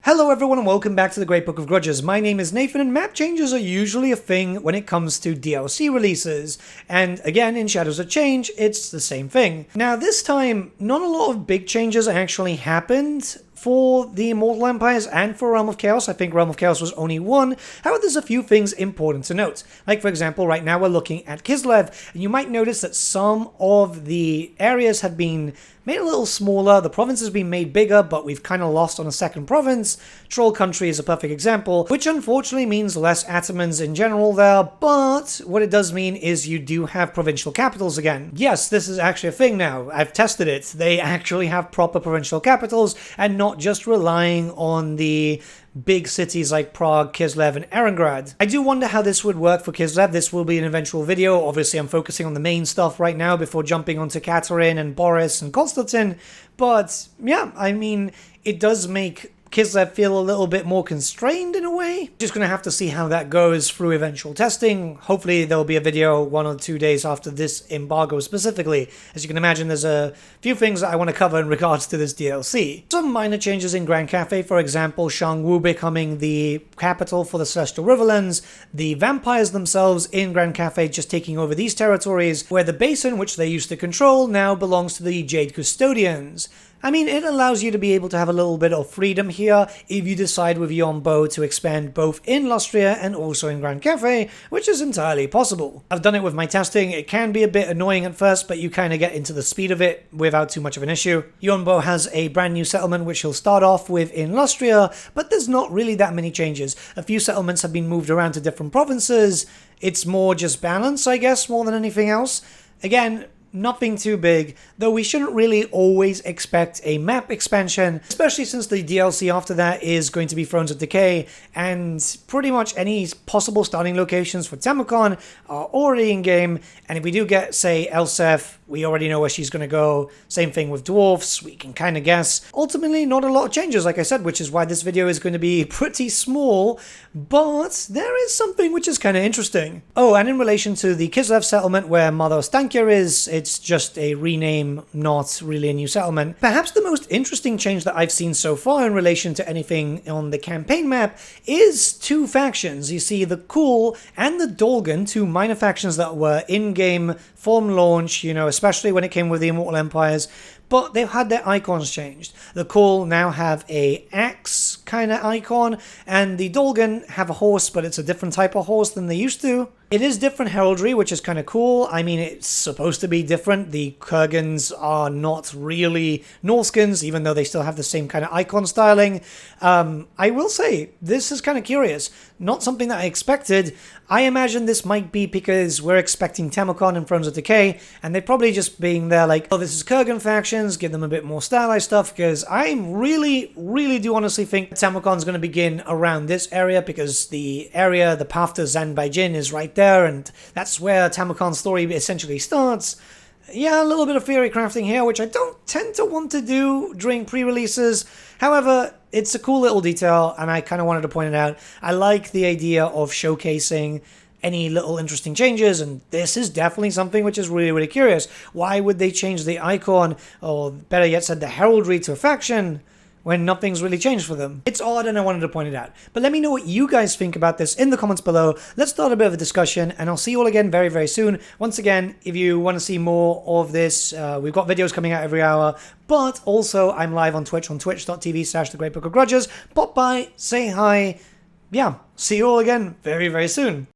Hello everyone and welcome back to the Great Book of Grudges. My name is Nathan and map changes are usually a thing when it comes to DLC releases. And again, in Shadows of Change, it's the same thing. Now this time, not a lot of big changes actually happened for the Immortal Empires and for Realm of Chaos. I think Realm of Chaos was only one. However, there's a few things important to note. Like, for example, right now we're looking at Kislev, and you might notice that some of the areas have been made a little smaller, the province has been made bigger, but we've kind of lost on a second province. Troll Country is a perfect example, which unfortunately means less Atamans in general there, but what it does mean is you do have provincial capitals again. Yes, this is actually a thing now. I've tested it. They actually have proper provincial capitals, and not just relying on the big cities like Prague, Kislev, and Erengrad. I do wonder how this would work for Kislev. This will be an eventual video. Obviously, I'm focusing on the main stuff right now before jumping onto Katerin and Boris and Konstantin. But yeah, I mean, it does make Kislev feel a little bit more constrained in a way. Just gonna have to see how that goes through eventual testing. Hopefully there'll be a video 1 or 2 days after this embargo specifically. As you can imagine, there's a few things that I want to cover in regards to this DLC. Some minor changes in Grand Cafe, for example, Shangwu becoming the capital for the Celestial Riverlands, the vampires themselves in Grand Cafe just taking over these territories, where the basin which they used to control now belongs to the Jade Custodians. I mean, it allows you to be able to have a little bit of freedom here if you decide with Yonbo to expand both in Lustria and also in Grand Cafe, which is entirely possible. I've done it with my testing. It can be a bit annoying at first, but you kind of get into the speed of it without too much of an issue. Yonbo has a brand new settlement which he'll start off with in Lustria, but there's not really that many changes. A few settlements have been moved around to different provinces. It's more just balance, I guess, more than anything else. Again, nothing too big, though we shouldn't really always expect a map expansion, especially since the DLC after that is going to be Thrones of Decay, and pretty much any possible starting locations for Tamukon are already in-game, and if we do get, say, Elsef, we already know where she's going to go. Same thing with Dwarfs, we can kind of guess. Ultimately, not a lot of changes, like I said, which is why this video is going to be pretty small, but there is something which is kind of interesting. Oh, and in relation to the Kislev settlement where Mother Stankia is, it's just a rename, not really a new settlement. Perhaps the most interesting change that I've seen so far in relation to anything on the campaign map is two factions. You see the Cool and the Dolgan, two minor factions that were in-game from launch, you know, especially when it came with the Immortal Empires, but they've had their icons changed. The Cool now have a axe kind of icon, and the Dolgan have a horse, but it's a different type of horse than they used to. It is different heraldry, which is kind of cool. I mean, it's supposed to be different. The Kurgans are not really Norskins, even though they still have the same kind of icon styling. I will say, this is kind of curious. Not something that I expected. I imagine this might be because we're expecting Tamukon and Thrones of Decay, and they're probably just being there like, oh, this is Kurgan factions, give them a bit more stylized stuff, because I really do honestly think Tamukon's going to begin around this area, because the area, the path to Zanbaijin is right there, and that's where Tamukon's story essentially starts. Yeah, a little bit of theory crafting here, which I don't tend to want to do during pre-releases. However, it's a cool little detail, and I kind of wanted to point it out. I like the idea of showcasing any little interesting changes, and this is definitely something which is really curious. Why would they change the icon, or better yet said, the heraldry to a faction, when nothing's really changed for them? It's odd, and I wanted to point it out. But let me know what you guys think about this in the comments below. Let's start a bit of a discussion, and I'll see you all again very soon. Once again, if you want to see more of this, we've got videos coming out every hour, but also I'm live on Twitch, on twitch.tv/thegreatbookofgrudges. Pop by, say hi. Yeah, see you all again very soon.